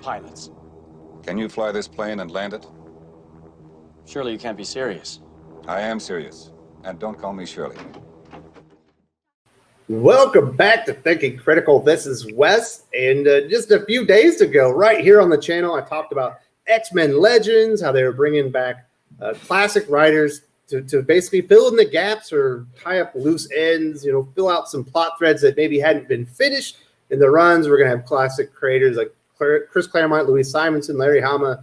pilots. Can you fly this plane and land it? Surely you can't be serious. I am serious. And don't call me Shirley. Welcome back to Thinking Critical. This is Wes, and just a few days ago, right here on the channel, I talked about X-Men Legends, how they were bringing back classic writers to basically fill in the gaps or tie up loose ends, fill out some plot threads that maybe hadn't been finished in the runs. We're going to have classic creators like Chris Claremont, Louise Simonson, Larry Hama,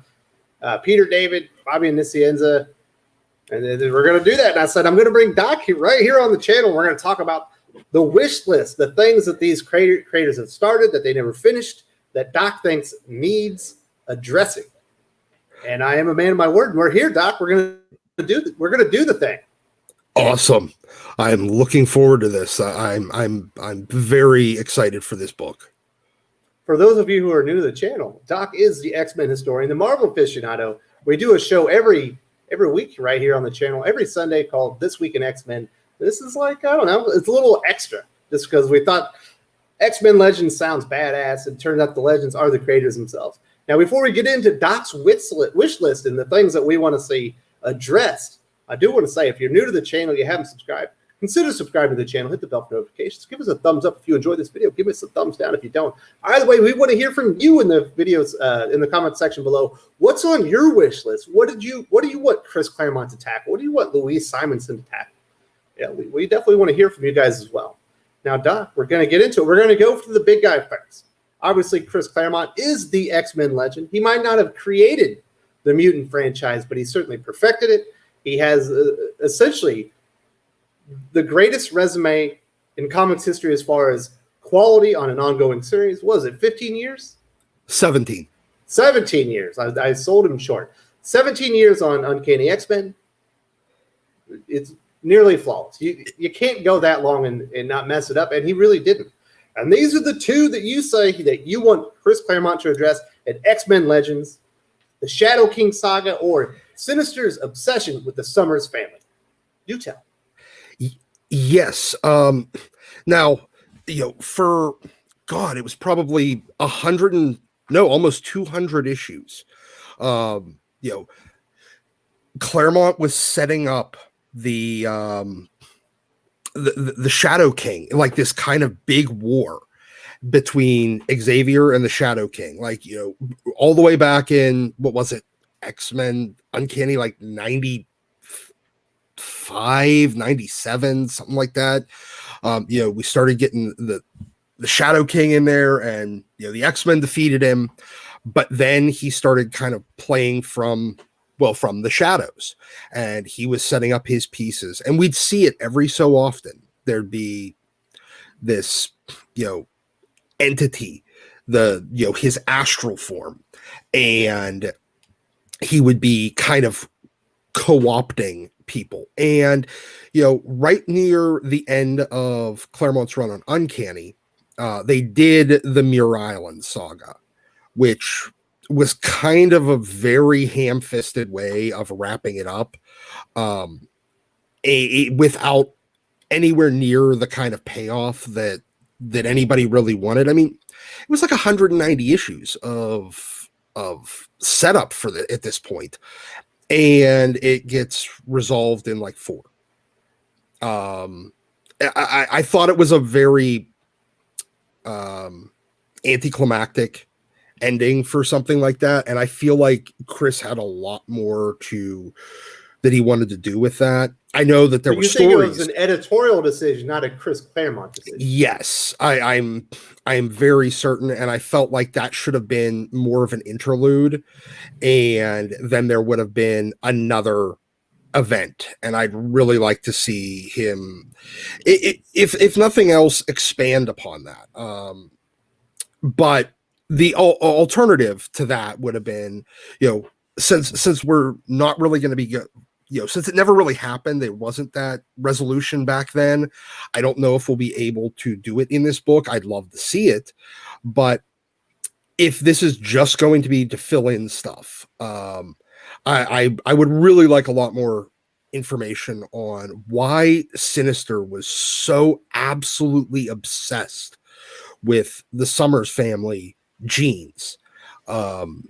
Peter David, Fabian Nicieza, and then we're going to do that. And I said, I'm going to bring Doc right here on the channel. We're going to talk about the wish list, the things that these creators have started that they never finished, that Doc thinks needs addressing. And I am a man of my word. We're here, Doc. We're going to do the thing. Awesome. I'm looking forward to this. I'm very excited for this book. For those of you who are new to the channel, Doc is the X-Men historian, the Marvel aficionado. We do a show every week right here on the channel, every Sunday, called This Week in X-Men. This is like, I don't know, it's a little extra just because we thought X-Men Legends sounds badass. It turns out the Legends are the creators themselves. Now, before we get into Doc's wish list and the things that we want to see addressed, I do want to say, if you're new to the channel, you haven't subscribed, consider subscribing to the channel, hit the bell for notifications, give us a thumbs up if you enjoyed this video, give us a thumbs down if you don't. Either way, we want to hear from you in the videos, in the comment section below. What's on your wish list? What do you want Chris Claremont to tackle? What do you want Louise Simonson to tackle? Yeah, we definitely want to hear from you guys as well. Now, Doc, we're going to get into it. We're going to go for the big guy first. Obviously, Chris Claremont is the X-Men legend. He might not have created the mutant franchise, but he certainly perfected it. He has essentially the greatest resume in comics history as far as quality on an ongoing series. What was it, 15 years? 17. 17 years. I sold him short. 17 years on Uncanny X-Men. It's nearly flawless. You can't go that long and not mess it up, and he really didn't. And these are the two that you say that you want Chris Claremont to address at X-Men Legends, the Shadow King Saga, or Sinister's obsession with the Summers family. Do tell. Yes. Now, for God, it was probably almost 200 issues. Claremont was setting up the Shadow King, like this kind of big war between Xavier and the Shadow King, all the way back in, what was it, X-Men Uncanny, like 95, 97, something like that. We started getting the Shadow King in there, and the X-Men defeated him, but then he started kind of playing from the shadows, and he was setting up his pieces, and we'd see it every so often. There'd be this, entity, his astral form, and he would be kind of co-opting people. And, right near the end of Claremont's run on Uncanny, they did the Muir Island saga, which was kind of a very ham-fisted way of wrapping it up, without anywhere near the kind of payoff that anybody really wanted. I mean, it was like 190 issues of setup at this point, and it gets resolved in like 4. I thought it was a very anticlimactic ending for something like that, and I feel like Chris had a lot more that he wanted to do with that. I know that there were stories. Think it was an editorial decision, not a Chris Claremont decision? Yes, I'm very certain, and I felt like that should have been more of an interlude, and then there would have been another event, and I'd really like to see him, if nothing else, expand upon that. But the alternative to that would have been, since we're not really going to be, since it never really happened, there wasn't that resolution back then. I don't know if we'll be able to do it in this book. I'd love to see it, but if this is just going to be to fill in stuff, I would really like a lot more information on why Sinister was so absolutely obsessed with the Summers family genes. You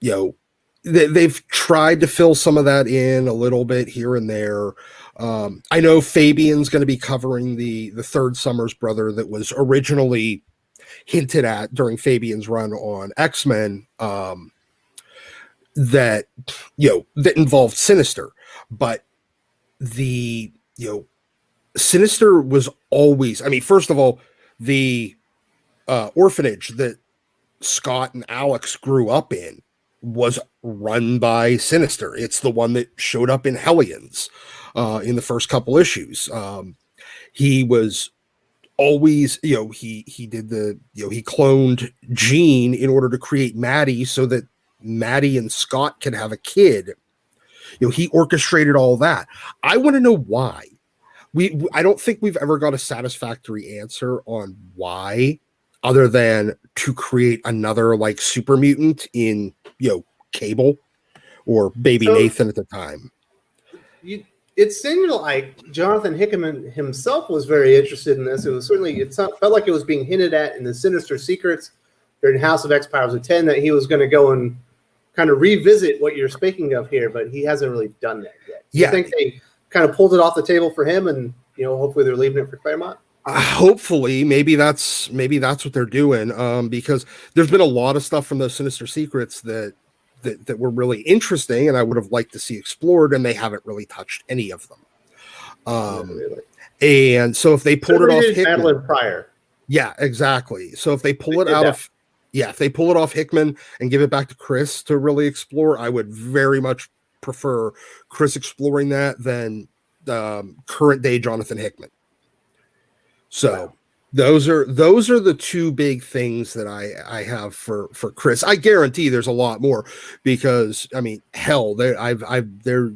know, they've tried to fill some of that in a little bit here and there. I know Fabian's going to be covering the third Summers brother that was originally hinted at during Fabian's run on X-Men, that involved Sinister, but Sinister was always, I mean, first of all, the orphanage that Scott and Alex grew up in was run by Sinister. It's the one that showed up in Hellions in the first couple issues. He was always, he did he cloned Jean in order to create Maddie so that Maddie and Scott could have a kid. He orchestrated all that. I want to know why. I don't think we've ever got a satisfactory answer on why, other than to create another like super mutant in Cable or Baby Nathan at the time. It seemed like Jonathan Hickman himself was very interested in this. It felt like it was being hinted at in the Sinister Secrets during House of X Powers of 10 that he was going to go and kind of revisit what you're speaking of here, but he hasn't really done that yet. Yeah. I think they kind of pulled it off the table for him, and hopefully they're leaving it for Claremont. Hopefully, maybe that's what they're doing. Because there's been a lot of stuff from those Sinister Secrets that were really interesting, and I would have liked to see explored, and they haven't really touched any of them. Really. And so if they pulled it off Hickman, Madeline Pryor. Yeah, exactly. So if they pull it off Hickman and give it back to Chris to really explore, I would very much prefer Chris exploring that than current day Jonathan Hickman. So wow. Those are the two big things that I have for Chris. I guarantee there's a lot more, because I mean, hell, there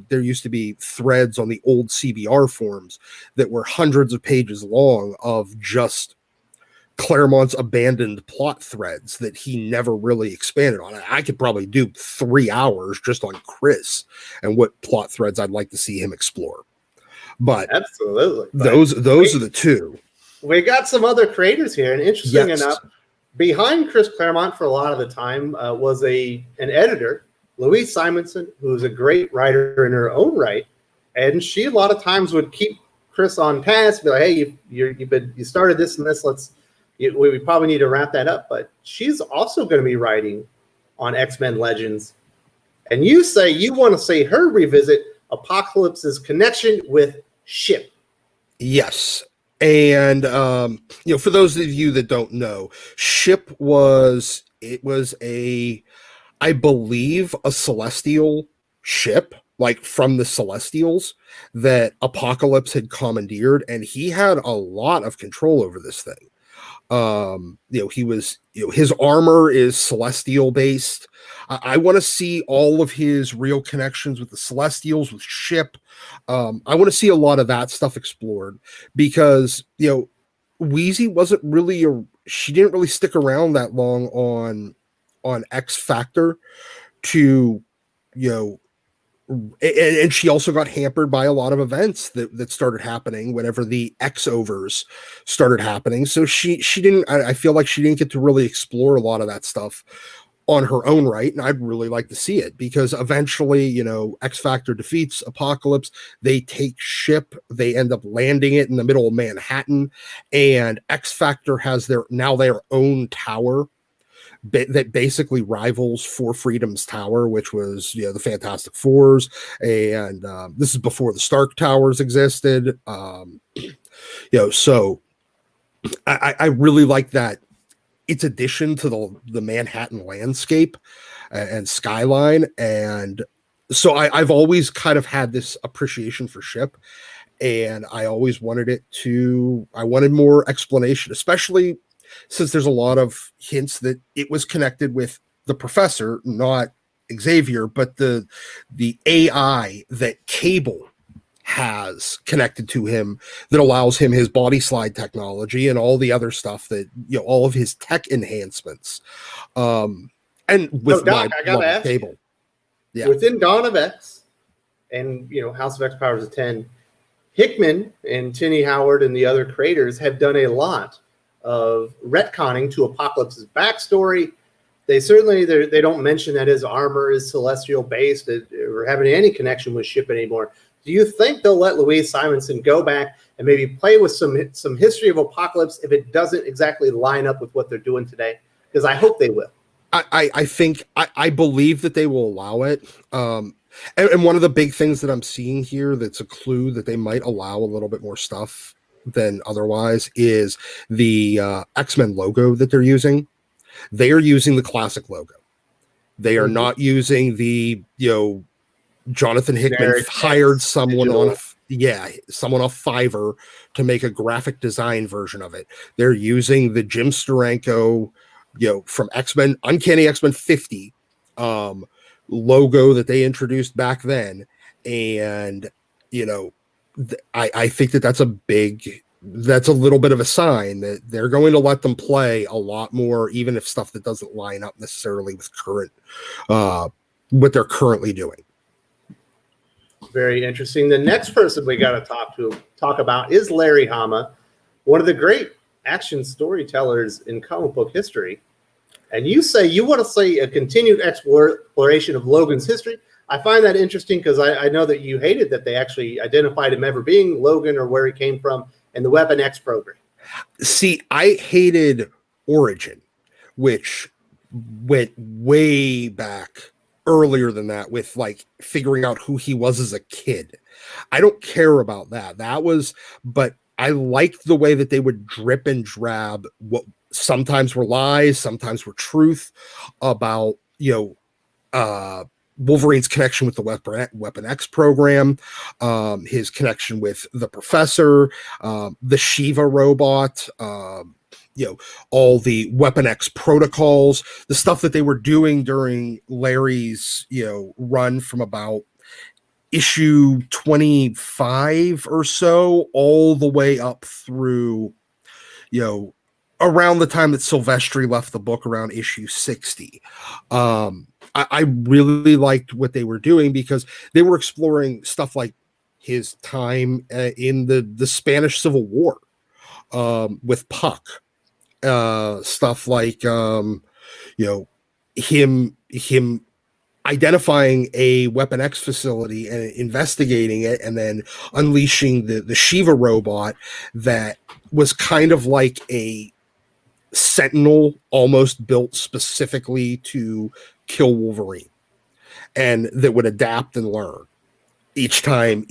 used to be threads on the old CBR forums that were hundreds of pages long of just Claremont's abandoned plot threads that he never really expanded on. I could probably do 3 hours just on Chris and what plot threads I'd like to see him explore. But absolutely, those are the two. We got some other creators here, and interesting enough, behind Chris Claremont for a lot of the time was an editor, Louise Simonson, who's a great writer in her own right, and she a lot of times would keep Chris on task, be like, "Hey, you started this and this. We probably need to wrap that up." But she's also going to be writing on X-Men Legends, and you say you want to see her revisit Apocalypse's connection with Ship. Yes. And, for those of you that don't know, Ship was I believe, a celestial ship, like from the Celestials, that Apocalypse had commandeered, and he had a lot of control over this thing. He was, his armor is celestial based. I want to see all of his real connections with the Celestials, with Ship. I want to see a lot of that stuff explored, because, Wheezy wasn't really she didn't really stick around that long on X Factor to, and she also got hampered by a lot of events that started happening whenever the X-overs started happening. So she didn't, I feel like she didn't get to really explore a lot of that stuff on her own right. And I'd really like to see it, because eventually, X Factor defeats Apocalypse. They take Ship. They end up landing it in the middle of Manhattan, and X Factor has their own tower that basically rivals Four Freedoms Tower, which was the Fantastic Fours, and this is before the Stark Towers existed. So I really like that its addition to the Manhattan landscape and skyline, and so I've always kind of had this appreciation for Ship, and I always wanted I wanted more explanation, especially since there's a lot of hints that it was connected with the Professor, not Xavier, but the AI that Cable has connected to him that allows him his body slide technology and all the other stuff that, all of his tech enhancements. And with Doc, I gotta ask Cable. Yeah. Within Dawn of X and, House of X Powers of 10, Hickman and Tini Howard and the other creators have done a lot of retconning to Apocalypse's backstory, They certainly they don't mention that his armor is celestial based or having any connection with ship anymore. Do you think they'll let Louise Simonson go back and maybe play with some history of Apocalypse if it doesn't exactly line up with what they're doing today? Because I hope they will. I believe that they will allow it. And one of the big things that I'm seeing here that's a clue that they might allow a little bit more stuff than otherwise is the X-Men logo that they're using. They are using the classic logo. They are not using the, Jonathan Hickman hired someone someone off Fiverr to make a graphic design version of it. They're using the Jim Steranko, from X-Men, Uncanny X-Men 50 logo that they introduced back then. And, I think that's a little bit of a sign that they're going to let them play a lot more, even if stuff that doesn't line up necessarily with what they're currently doing. Very interesting. The next person we got to talk about is Larry Hama, one of the great action storytellers in comic book history. And you want to say a continued exploration of Logan's history. I find that interesting because I know that you hated that they actually identified him ever being Logan or where he came from in the Weapon X program. See, I hated Origin, which went way back earlier than that with like figuring out who he was as a kid. I don't care about that. But I liked the way that they would drip and drab what sometimes were lies, sometimes were truth about, Wolverine's connection with the Weapon X program, his connection with the Professor, the Shiva robot, all the Weapon X protocols, the stuff that they were doing during Larry's, run from about issue 25 or so, all the way up through, around the time that Silvestri left the book around issue 60. I really liked what they were doing because they were exploring stuff like his time in the Spanish Civil War with Puck, stuff like him identifying a Weapon X facility and investigating it, and then unleashing the Shiva robot that was kind of like a Sentinel, almost built specifically to kill Wolverine, and that would adapt and learn each time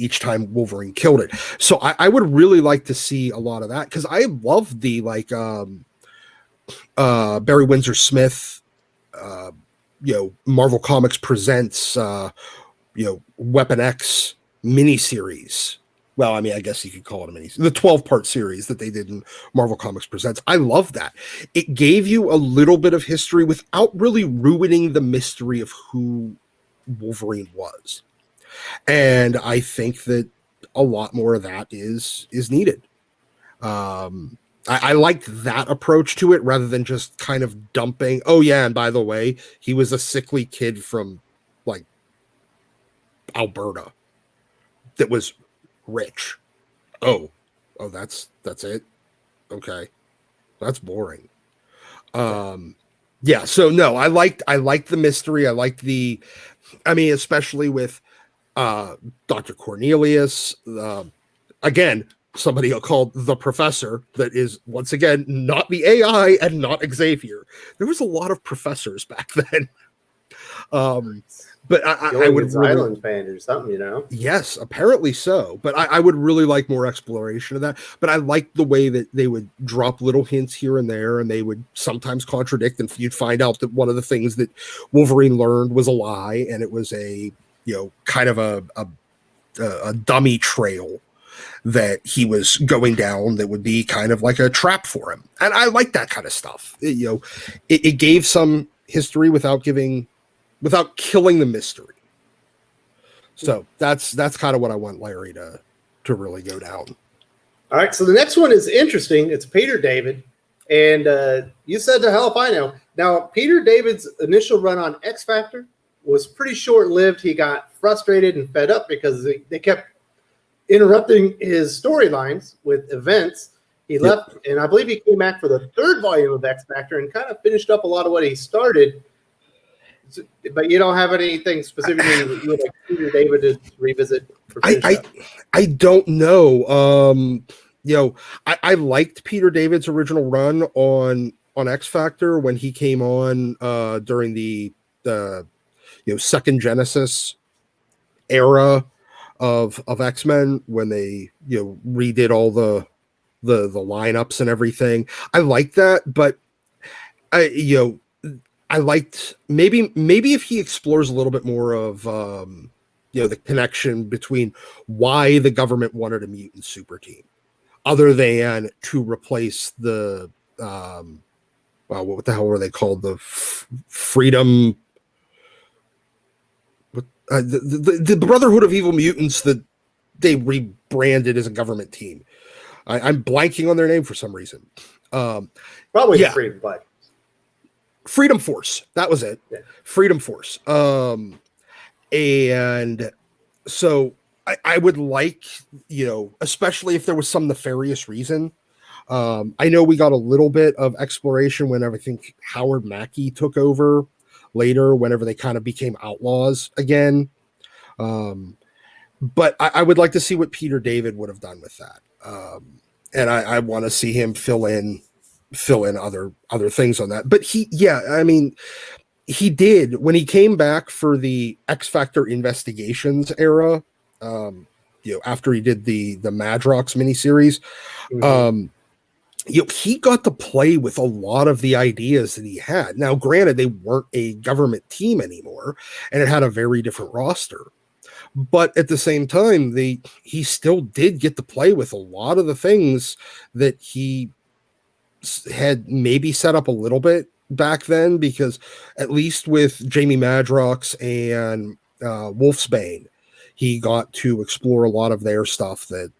Wolverine killed it. So I would really like to see a lot of that, because I love the Barry Windsor Smith Marvel Comics presents Weapon X miniseries. Well, I mean, I guess you could call it a mini, the 12-part series that they did in Marvel Comics Presents. I love that. It gave you a little bit of history without really ruining the mystery of who Wolverine was. And I think that a lot more of that is needed. I liked that approach to it rather than just kind of dumping, oh yeah, and by the way, he was a sickly kid from like Alberta that was rich. Oh, that's it. Okay. That's boring. Yeah, so no, I liked the mystery. I liked especially with Dr. Cornelius, again, somebody called the Professor, that is once again not the AI and not Xavier. There was a lot of professors back then. But I would Island fan or something, Yes, apparently so. But I would really like more exploration of that. But I liked the way that they would drop little hints here and there, and they would sometimes contradict, and you'd find out that one of the things that Wolverine learned was a lie, and it was a kind of a dummy trail that he was going down that would be kind of like a trap for him. And I like that kind of stuff. It gave some history without killing the mystery. So that's kind of what I want Larry to really go down. All right, so the next one is interesting. It's Peter David, and you said to hell if I know. Now, Peter David's initial run on X Factor was pretty short-lived. He got frustrated and fed up because they kept interrupting his storylines with events. He left, and I believe he came back for the third volume of X Factor and kind of finished up a lot of what he started. But you don't have anything specifically that you would like Peter David to revisit? I don't know. I liked Peter David's original run on X Factor when he came on during the second Genesis era of X-Men, when they redid all the lineups and everything. I liked that, but I liked maybe if he explores a little bit more of the connection between why the government wanted a mutant super team, other than to replace the what the hell were they called? The Freedom, the Brotherhood of Evil Mutants that they rebranded as a government team. I'm blanking on their name for some reason. Probably the Freedom Force. That was it. Yeah. Freedom Force. And so I would like, especially if there was some nefarious reason. I know we got a little bit of exploration whenever I think Howard Mackey took over later, whenever they kind of became outlaws again. But I would like to see what Peter David would have done with that. And I want to see him fill in other things on that. But he did when he came back for the X Factor Investigations era, after he did the Madrox miniseries. Mm-hmm. He got to play with a lot of the ideas that he had. Now, granted, they weren't a government team anymore, and it had a very different roster. But at the same time, he still did get to play with a lot of the things that he had maybe set up a little bit back then, because at least with Jamie Madrox and Wolfsbane, he got to explore a lot of their stuff that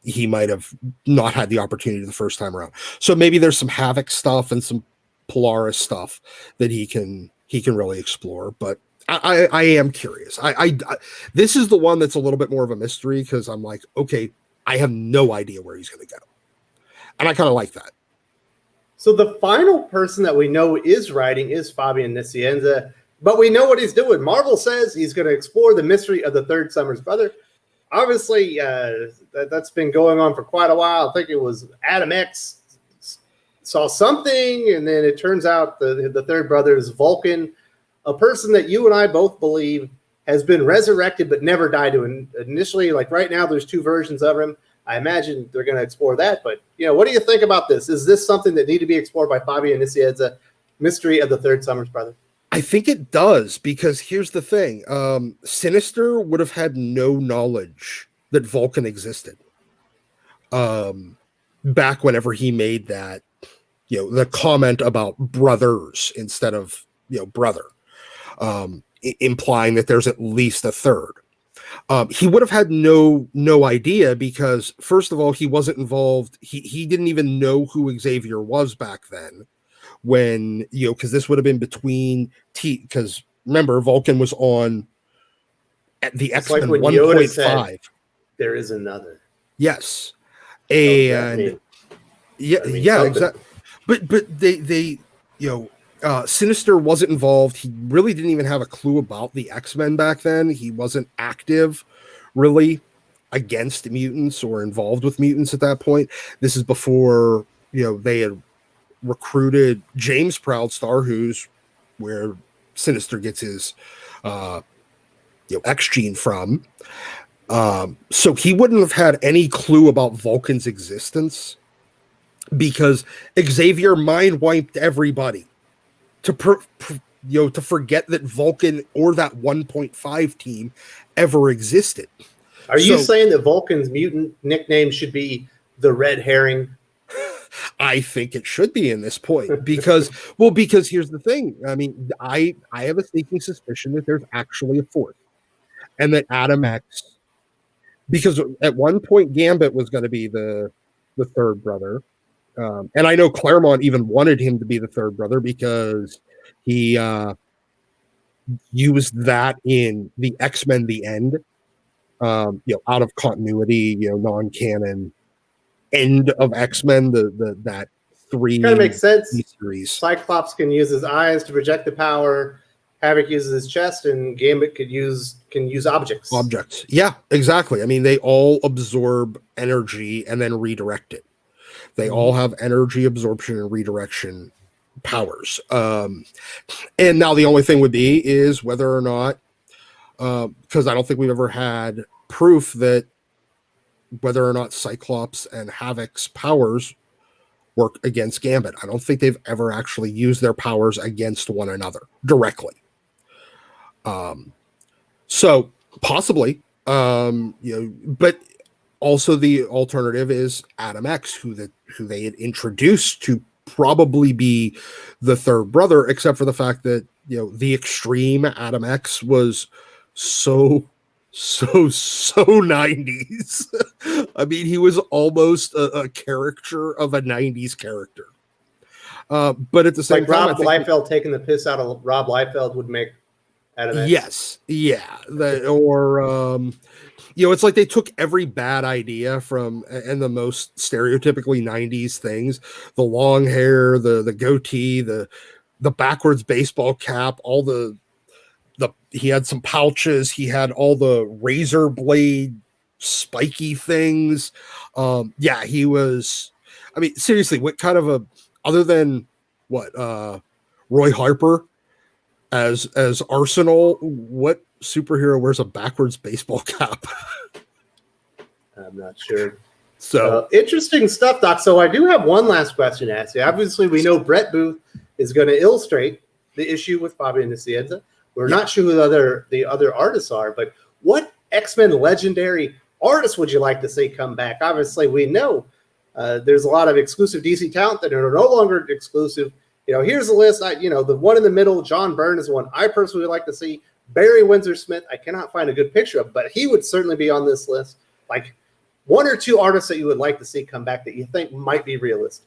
he might have not had the opportunity the first time around. So maybe there's some Havok stuff and some Polaris stuff that he can really explore. But I am curious. I this is the one that's a little bit more of a mystery, because I'm like, okay, I have no idea where he's going to go, and I kind of like that. So the final person that we know is writing is Fabian Nicieza, but we know what he's doing. Marvel says he's going to explore the mystery of the third Summers brother. Obviously, that's been going on for quite a while. I think it was Adam X saw something, and then it turns out the third brother is Vulcan, a person that you and I both believe has been resurrected but never died. Initially, like right now, there's two versions of him. I imagine they're going to explore that. But, what do you think about this? Is this something that need to be explored by Fabian Nicieza, mystery of the third Summers brother? I think it does, because here's the thing. Sinister would have had no knowledge that Vulcan existed back whenever he made that, the comment about brothers instead of, brother, implying that there's at least a third. He would have had no idea, because first of all, he wasn't involved. He didn't even know who Xavier was back then, when, because this would have been between because remember, Vulcan was on at the X-Men like 1.5. There is another. Yes. And exactly. But they Sinister wasn't involved. He really didn't even have a clue about the X-Men back then. He wasn't active really against mutants or involved with mutants at that point. This is before, they had recruited James Proudstar, who's where Sinister gets his X gene from. So he wouldn't have had any clue about Vulcan's existence, because Xavier mind wiped everybody to forget that Vulcan or that 1.5 team ever existed. Are you saying that Vulcan's mutant nickname should be the Red Herring? I think it should be in this point, because here's the thing. I mean, I have a sneaking suspicion that there's actually a fourth, and that Adam X, because at one point Gambit was going to be the third brother. And I know Claremont even wanted him to be the third brother, because he used that in the X-Men The End, out of continuity, non-canon end of X-Men, that three Kind of makes sense. series. Cyclops can use his eyes to project the power. Havok uses his chest, and Gambit can use objects. Objects. Yeah, exactly. I mean, they all absorb energy and then redirect it. They all have energy absorption and redirection powers. And now the only thing would be is whether or not, because I don't think we've ever had proof that whether or not Cyclops and Havok's powers work against Gambit. I don't think they've ever actually used their powers against one another directly. So possibly, but also the alternative is Adam X, who they had introduced to probably be the third brother, except for the fact that, the extreme Adam X was so 90s. I mean, he was almost a caricature of a 90s character. But at the same time, Rob Liefeld taking the piss out of Rob Liefeld would make Adam X. Yes. Yeah. It's like they took every bad idea from and the most stereotypically 90s things, the long hair, the goatee, the backwards baseball cap, all the he had some pouches, he had all the razor blade spiky things. He was, I mean, seriously, what kind of other than Roy Harper as Arsenal, what superhero wears a backwards baseball cap? I'm not sure. So interesting stuff, Doc. So I do have one last question to ask you. Obviously, we know Brett Booth is going to illustrate the issue with Fabian Nicieza. We're not sure who the other artists are, but what X-Men legendary artists would you like to see come back? Obviously, we know there's a lot of exclusive DC talent that are no longer exclusive. Here's the list. The one in the middle, John Byrne, is one I personally would like to see. Barry Windsor-Smith, I cannot find a good picture of, but he would certainly be on this list. Like, one or two artists that you would like to see come back that you think might be realistic.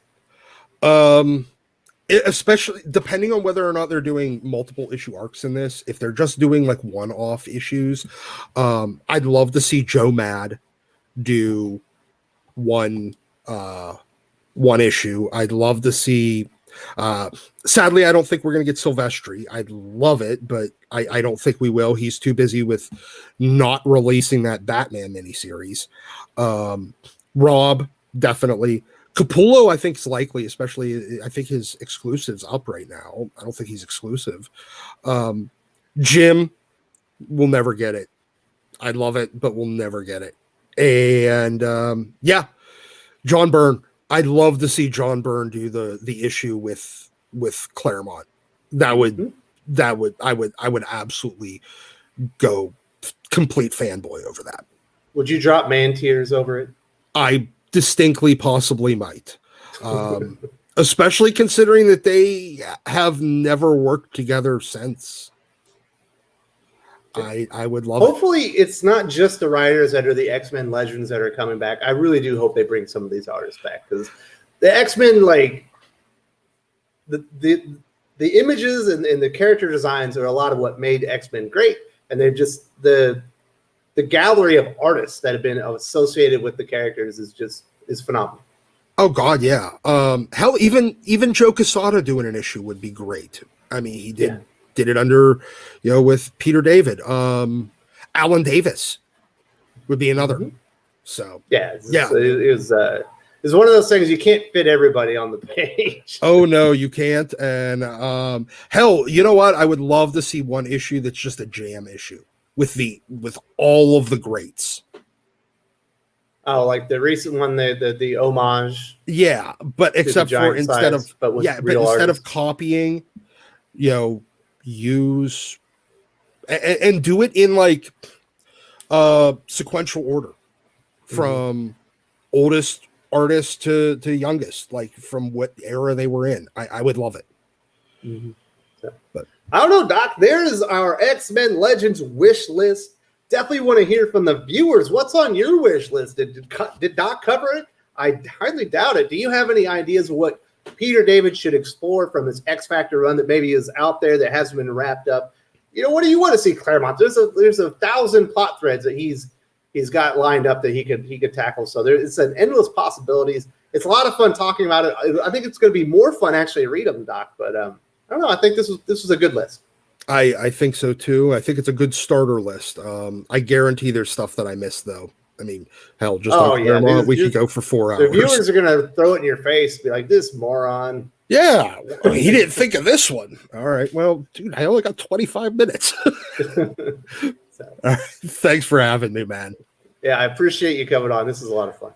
Especially depending on whether or not they're doing multiple issue arcs in this. If they're just doing like one-off issues, I'd love to see Joe Mad do one issue. I'd love to see. Sadly, I don't think we're going to get Silvestri. I'd love it, but I don't think we will. He's too busy with not releasing that Batman miniseries. Rob, definitely. Capullo, I think, is likely, especially I think his exclusive's up right now. I don't think he's exclusive. Jim, we'll never get it. I love it, but we'll never get it. And John Byrne. I'd love to see John Byrne do the issue with Claremont. I would absolutely go complete fanboy over that. Would you drop man tears over it? I distinctly possibly might. Especially considering that they have never worked together since. I would love Hopefully it's not just the writers that are the X-Men legends that are coming back. I really do hope they bring some of these artists back, because the X-Men, like the images and the character designs are a lot of what made X-Men great, and they're just the gallery of artists that have been associated with the characters is phenomenal. Oh God, yeah. Hell, even Joe Quesada doing an issue would be great. I mean, he did it under, with Peter David. Alan Davis would be another. Mm-hmm. So it was one of those things you can't fit everybody on the page. Oh no, you can't. And hell, you know what? I would love to see one issue that's just a jam issue with all of the greats. Oh, like the recent one, the homage. Yeah, but except for instead of copying, use and do it in like sequential order from oldest artist to youngest, like from what era they were in. I would love it. Mm-hmm. But I don't know, Doc. There's our X-Men Legends wish list. Definitely want to hear from the viewers. What's on your wish list? Did Doc cover it? I highly doubt it. Do you have any ideas of what Peter David should explore from his X Factor run that maybe is out there that hasn't been wrapped up? What do you want to see, Claremont? There's 1,000 plot threads that he's he's got lined up that he could tackle. So it's an endless possibilities. It's a lot of fun talking about it. I think it's going to be more fun actually to read them, Doc. But I don't know. I think this was a good list. I think so too. I think it's a good starter list. I guarantee there's stuff that I missed though. I mean, hell, just like Claremont, we could go for 4 hours. The viewers are going to throw it in your face, be like, "This moron." Yeah, he didn't think of this one. All right, well, dude, I only got 25 minutes. All right, thanks for having me, man. Yeah, I appreciate you coming on. This is a lot of fun.